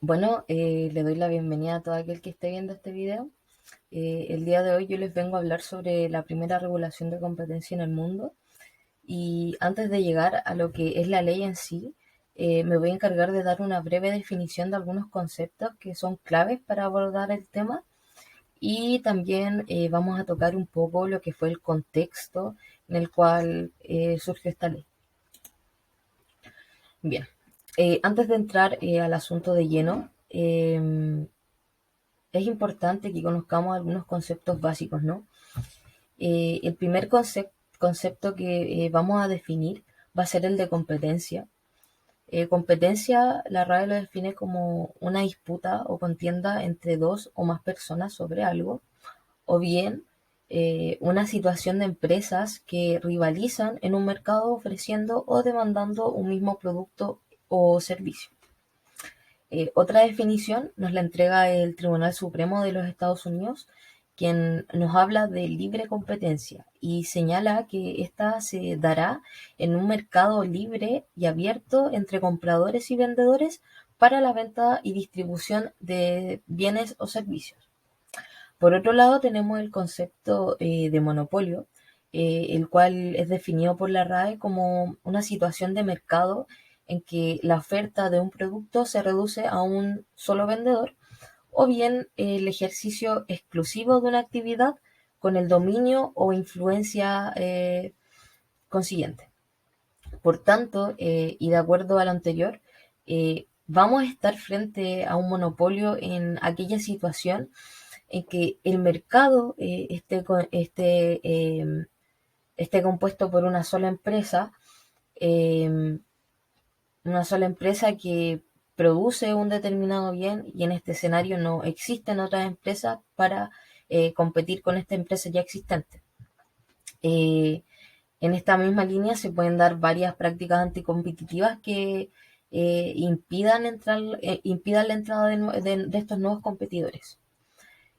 Bueno, le doy la bienvenida a todo aquel que esté viendo este video. El día de hoy yo les vengo a hablar sobre la primera regulación de competencia en el mundo y antes de llegar a lo que es la ley en sí, me voy a encargar de dar una breve definición de algunos conceptos que son claves para abordar el tema y también vamos a tocar un poco lo que fue el contexto en el cual surgió esta ley. Bien, antes de entrar al asunto de lleno, es importante que conozcamos algunos conceptos básicos, ¿no? El primer concepto que vamos a definir va a ser el de competencia. Competencia, la RAE lo define como una disputa o contienda entre dos o más personas sobre algo, o bien una situación de empresas que rivalizan en un mercado ofreciendo o demandando un mismo producto o servicio. Otra definición nos la entrega el Tribunal Supremo de los Estados Unidos, quien nos habla de libre competencia y señala que ésta se dará en un mercado libre y abierto entre compradores y vendedores para la venta y distribución de bienes o servicios. Por otro lado, tenemos el concepto de monopolio, el cual es definido por la RAE como una situación de mercado en que la oferta de un producto se reduce a un solo vendedor o bien el ejercicio exclusivo de una actividad con el dominio o influencia consiguiente. Por tanto, y de acuerdo a lo anterior, vamos a estar frente a un monopolio en aquella situación en que el mercado esté compuesto por eh, una sola empresa que produce un determinado bien y en este escenario no existen otras empresas para competir con esta empresa ya existente. Eh, en esta misma línea se pueden dar varias prácticas anticompetitivas que impidan la entrada de estos nuevos competidores.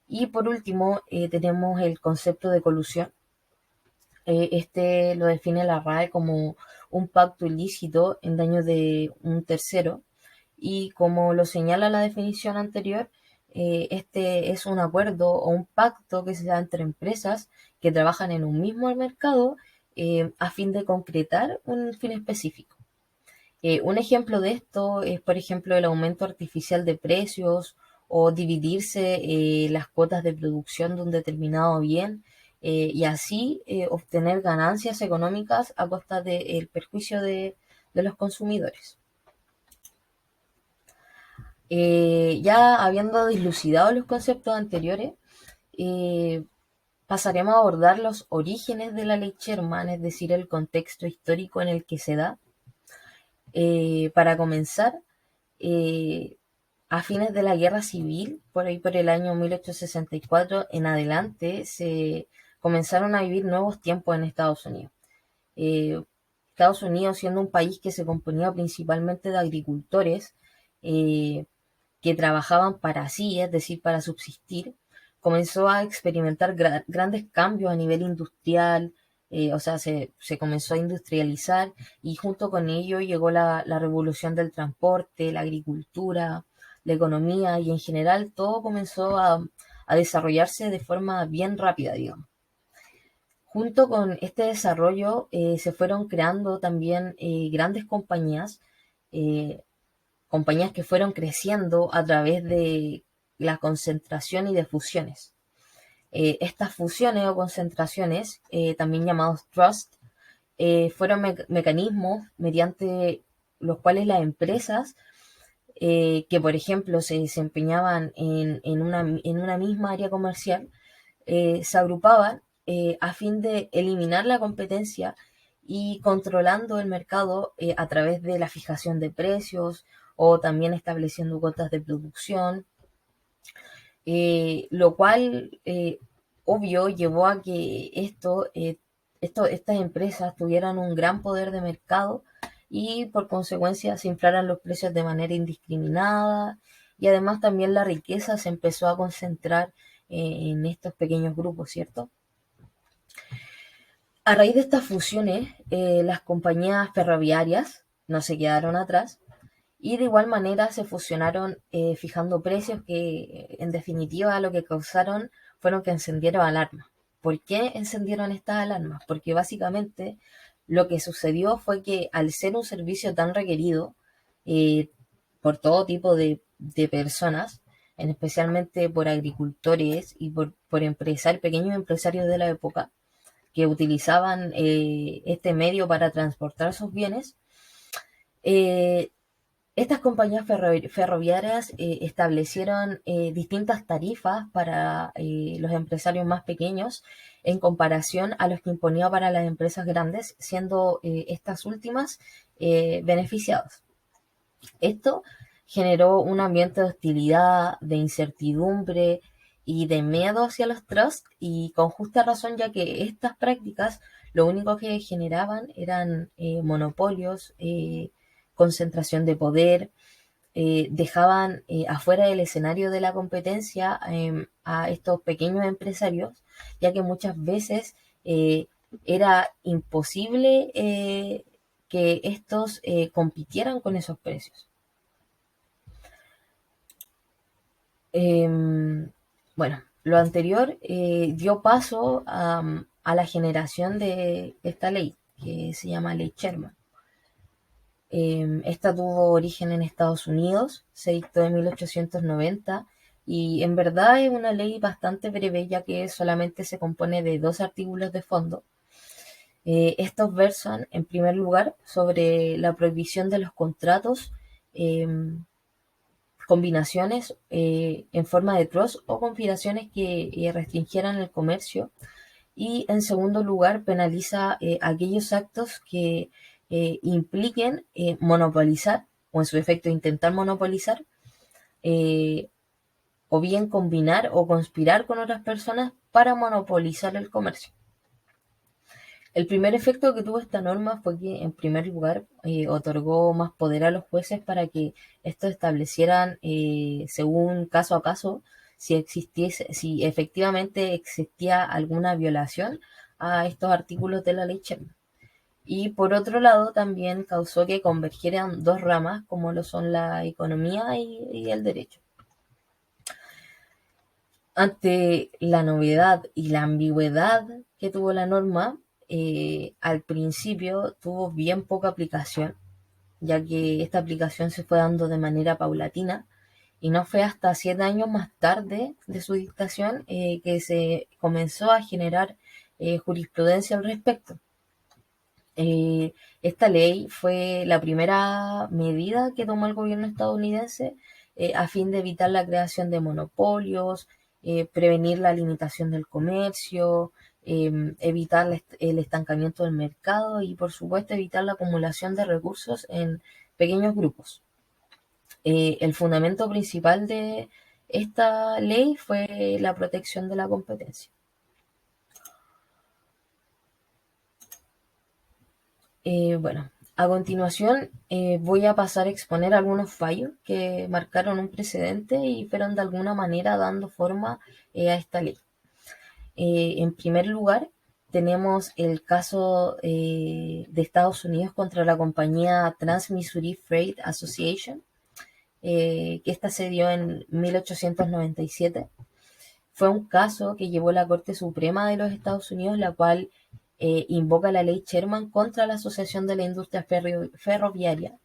Y por último, tenemos el concepto de colusión. Este lo define la RAE como un pacto ilícito en daño de un tercero y como lo señala la definición anterior, este es un acuerdo o un pacto que se da entre empresas que trabajan en un mismo mercado a fin de concretar un fin específico. Un ejemplo de esto es, por ejemplo, el aumento artificial de precios o dividirse las cuotas de producción de un determinado bien y así obtener ganancias económicas a costa del perjuicio de los consumidores. Ya habiendo dilucidado los conceptos anteriores, eh, pasaremos a abordar los orígenes de la ley Sherman, es decir, el contexto histórico en el que se da. Para comenzar, eh, a fines de la Guerra Civil, por ahí por el año 1864 en adelante, se comenzaron a vivir nuevos tiempos en Estados Unidos. Eh, Estados Unidos, siendo un país que se componía principalmente de agricultores eh, que trabajaban para sí, es decir, para subsistir, comenzó a experimentar grandes cambios a nivel industrial, o sea, se comenzó a industrializar y junto con ello llegó la revolución del transporte, la agricultura, la economía y en general todo comenzó a desarrollarse de forma bien rápida, digamos. Junto con este desarrollo se fueron creando también grandes eh, compañías que fueron creciendo a través de la concentración y de fusiones. Estas fusiones o concentraciones, también llamados trust, fueron mecanismos mediante los cuales las empresas que, por ejemplo, se desempeñaban en una misma área comercial, se agrupaban a fin de eliminar la competencia y controlando el mercado a través de la fijación de precios o también estableciendo cuotas de producción, lo cual, obvio, llevó a que estas empresas tuvieran un gran poder de mercado y por consecuencia se inflaran los precios de manera indiscriminada y además también la riqueza se empezó a concentrar en estos pequeños grupos, ¿cierto? A raíz de estas fusiones, las compañías ferroviarias no se quedaron atrás y de igual manera se fusionaron fijando precios que en definitiva lo que causaron fueron que encendieron alarmas. ¿Por qué encendieron estas alarmas? Porque básicamente lo que sucedió fue que al ser un servicio tan requerido eh, por todo tipo de personas, especialmente por agricultores y por pequeños empresarios de la época, que utilizaban este medio para transportar sus bienes, eh, estas compañías ferroviarias establecieron distintas tarifas para los empresarios más pequeños en comparación a los que imponía para las empresas grandes, siendo estas últimas beneficiadas. Esto generó un ambiente de hostilidad, de incertidumbre y de miedo hacia los trusts, y con justa razón, ya que estas prácticas lo único que generaban eran monopolios, concentración de poder, dejaban afuera del escenario de la competencia a estos pequeños empresarios, ya que muchas veces era imposible que estos compitieran con esos precios. Bueno, lo anterior dio paso a la generación de esta ley, que se llama Ley Sherman. Esta tuvo origen en Estados Unidos, se dictó en 1890 y en verdad es una ley bastante breve, ya que solamente se compone de 2 artículos de fondo. Estos versan, en primer lugar, sobre la prohibición de los contratos, combinaciones en forma de trust o conspiraciones que restringieran el comercio, y en segundo lugar penaliza aquellos actos que impliquen monopolizar o en su efecto intentar monopolizar, eh, o bien combinar o conspirar con otras personas para monopolizar el comercio. El primer efecto que tuvo esta norma fue que, en primer lugar, otorgó más poder a los jueces para que estos establecieran, según caso a caso, si efectivamente existía alguna violación a estos artículos de la ley Sherman. Y por otro lado, también causó que convergieran 2 ramas, como lo son la economía y el derecho. Ante la novedad y la ambigüedad que tuvo la norma, al principio tuvo bien poca aplicación, ya que esta aplicación se fue dando de manera paulatina, y no fue hasta 7 años más tarde de su dictación que se comenzó a generar jurisprudencia al respecto. Esta ley fue la primera medida que tomó el gobierno estadounidense a fin de evitar la creación de monopolios, prevenir la limitación del comercio, evitar el estancamiento del mercado y, por supuesto, evitar la acumulación de recursos en pequeños grupos. El fundamento principal de esta ley fue la protección de la competencia. Bueno, a continuación voy a pasar a exponer algunos fallos que marcaron un precedente y fueron de alguna manera dando forma a esta ley. En primer lugar, tenemos el caso de Estados Unidos contra la compañía Trans-Missouri Freight Association, que esta se dio en 1897. Fue un caso que llevó la Corte Suprema de los Estados Unidos, la cual invoca la ley Sherman contra la Asociación de la Industria Ferroviaria.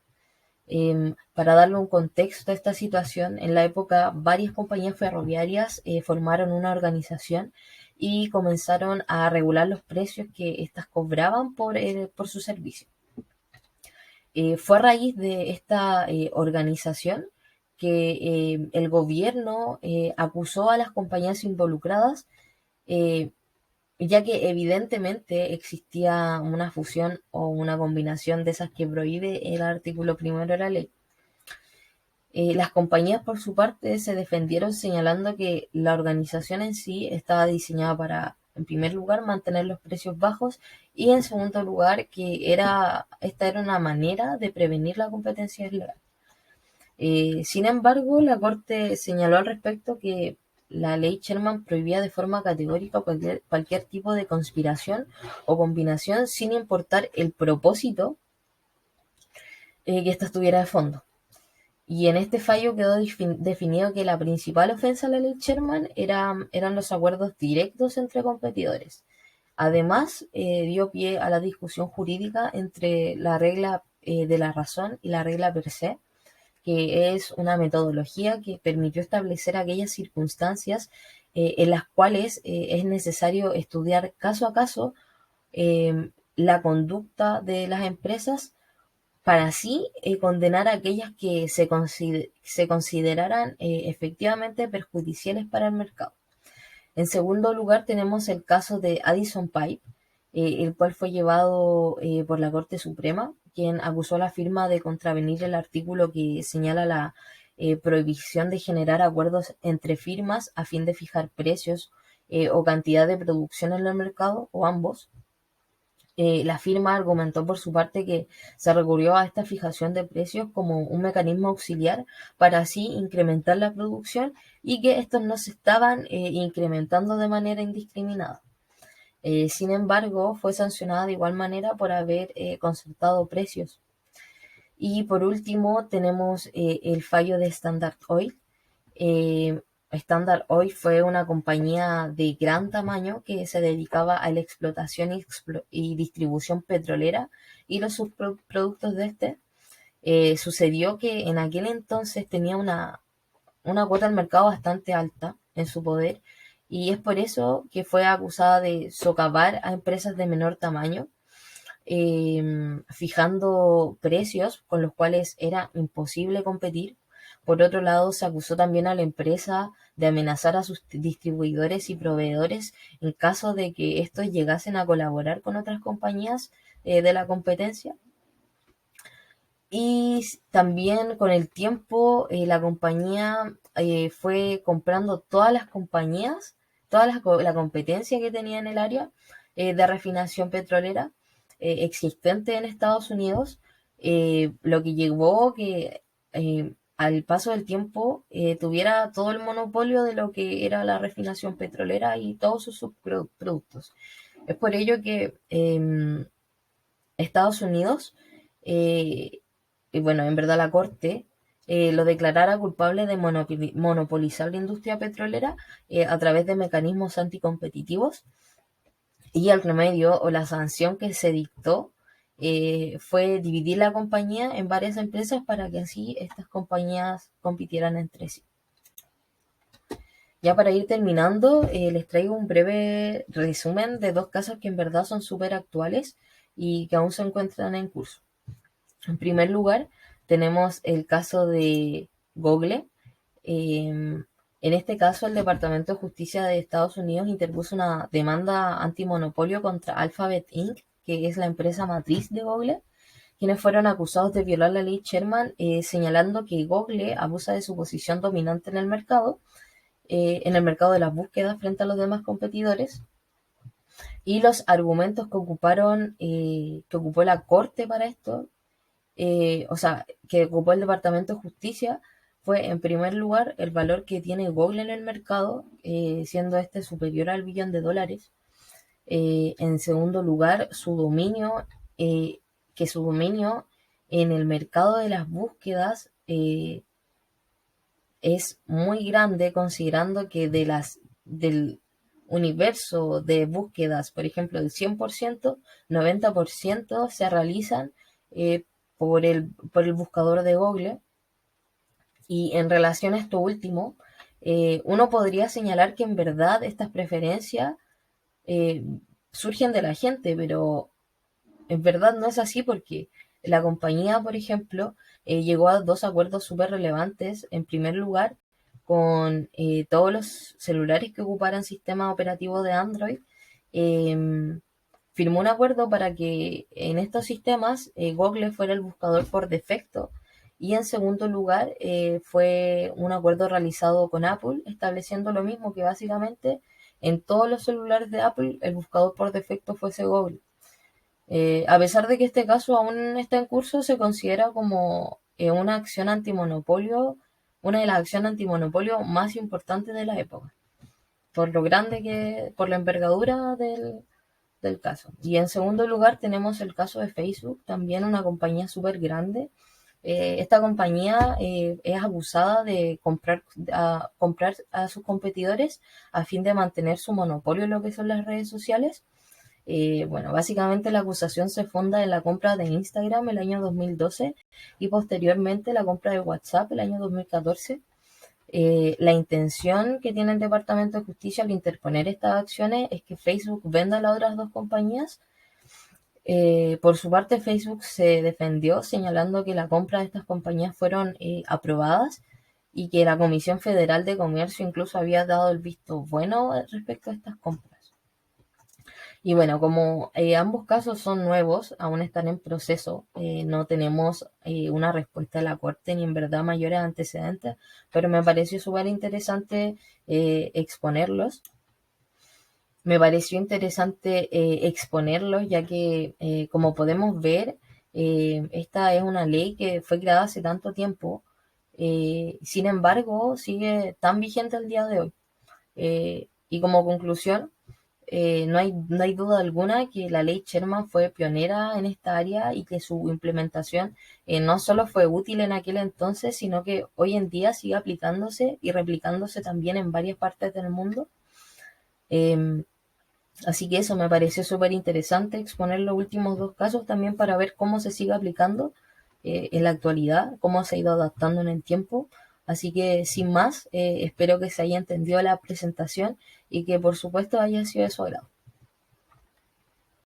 Para darle un contexto a esta situación, en la época varias compañías ferroviarias formaron una organización y comenzaron a regular los precios que éstas cobraban por su servicio. Fue a raíz de esta organización que el gobierno acusó a las compañías involucradas, eh, ya que evidentemente existía una fusión o una combinación de esas que prohíbe el artículo primero de la ley. Las compañías, por su parte, se defendieron señalando que la organización en sí estaba diseñada para, en primer lugar, mantener los precios bajos, y en segundo lugar, que esta era una manera de prevenir la competencia desleal. Sin embargo, la Corte señaló al respecto que la ley Sherman prohibía de forma categórica cualquier tipo de conspiración o combinación, sin importar el propósito que ésta tuviera de fondo. Y en este fallo quedó definido que la principal ofensa a la ley Sherman eran los acuerdos directos entre competidores. Además, dio pie a la discusión jurídica entre la regla de la razón y la regla per se, que es una metodología que permitió establecer aquellas circunstancias en las cuales es necesario estudiar caso a caso la conducta de las empresas para así condenar a aquellas que se consideraran efectivamente perjudiciales para el mercado. En segundo lugar, tenemos el caso de Addison Pipe, el cual fue llevado por la Corte Suprema, quien acusó a la firma de contravenir el artículo que señala la prohibición de generar acuerdos entre firmas a fin de fijar precios o cantidad de producción en el mercado, o ambos. La firma argumentó por su parte que se recurrió a esta fijación de precios como un mecanismo auxiliar para así incrementar la producción y que estos no se estaban incrementando de manera indiscriminada. Sin embargo, fue sancionada de igual manera por haber concertado precios. Y por último, tenemos el fallo de Standard Oil. Eh, Standard Oil fue una compañía de gran tamaño que se dedicaba a la explotación y distribución petrolera y los subproductos de este. Sucedió que en aquel entonces tenía una cuota del mercado bastante alta en su poder y es por eso que fue acusada de socavar a empresas de menor tamaño, fijando precios con los cuales era imposible competir. Por otro lado, se acusó también a la empresa de amenazar a sus distribuidores y proveedores en caso de que estos llegasen a colaborar con otras compañías de la competencia. Y también con el tiempo la compañía fue comprando todas las compañías, la competencia que tenía en el área de refinación petrolera existente en Estados Unidos, lo que llevó que al paso del tiempo tuviera todo el monopolio de lo que era la refinación petrolera y todos sus subproductos. Es por ello que Estados Unidos, eh, y bueno, en verdad la Corte lo declarara culpable de monopolizar la industria petrolera a través de mecanismos anticompetitivos, y el remedio o la sanción que se dictó fue dividir la compañía en varias empresas para que así estas compañías compitieran entre sí. Ya para ir terminando, les traigo un breve resumen de dos casos que en verdad son súper actuales y que aún se encuentran en curso. En primer lugar, tenemos el caso de Google. En este caso, el Departamento de Justicia de Estados Unidos interpuso una demanda antimonopolio contra Alphabet Inc., que es la empresa matriz de Google, quienes fueron acusados de violar la ley Sherman, señalando que Google abusa de su posición dominante en el mercado de las búsquedas frente a los demás competidores. Y los argumentos que ocupó la Corte para esto, que ocupó el Departamento de Justicia, fue en primer lugar el valor que tiene Google en el mercado, siendo este superior al $1 billón. En segundo lugar, que su dominio en el mercado de las búsquedas es muy grande, considerando que del universo de búsquedas, por ejemplo, del 100%, 90% se realizan eh, por el buscador de Google. Y en relación a esto último, uno podría señalar que en verdad estas preferencias eh, surgen de la gente, pero en verdad no es así porque la compañía, por ejemplo, llegó a dos acuerdos súper relevantes. En primer lugar, con todos los celulares que ocuparan sistema operativo de Android, eh, firmó un acuerdo para que en estos sistemas Google fuera el buscador por defecto. Y en segundo lugar, fue un acuerdo realizado con Apple, estableciendo lo mismo, que básicamente en todos los celulares de Apple el buscador por defecto fuese Google. A pesar de que este caso aún está en curso, se considera como una acción antimonopolio, una de las acciones antimonopolio más importantes de la época, por la envergadura del caso. Y en segundo lugar tenemos el caso de Facebook, también una compañía súper grande, Esta compañía es acusada de comprar a sus competidores a fin de mantener su monopolio en lo que son las redes sociales. Bueno, básicamente la acusación se funda en la compra de Instagram el año 2012 y posteriormente la compra de WhatsApp el año 2014. La intención que tiene el Departamento de Justicia al interponer estas acciones es que Facebook venda a las otras dos compañías. Por su parte, Facebook se defendió señalando que la compra de estas compañías fueron aprobadas y que la Comisión Federal de Comercio incluso había dado el visto bueno respecto a estas compras. Y bueno, como ambos casos son nuevos, aún están en proceso, no tenemos una respuesta de la Corte ni en verdad mayores antecedentes, pero me pareció súper interesante exponerlos. Me pareció interesante exponerlos, ya que, como podemos ver, esta es una ley que fue creada hace tanto tiempo, sin embargo, sigue tan vigente el día de hoy. Y como conclusión, no hay duda alguna que la ley Sherman fue pionera en esta área y que su implementación no solo fue útil en aquel entonces, sino que hoy en día sigue aplicándose y replicándose también en varias partes del mundo. Eh, Así que eso me pareció súper interesante exponer los últimos dos casos también para ver cómo se sigue aplicando en la actualidad, cómo se ha ido adaptando en el tiempo. Así que sin más, espero que se haya entendido la presentación y que por supuesto haya sido de su agrado.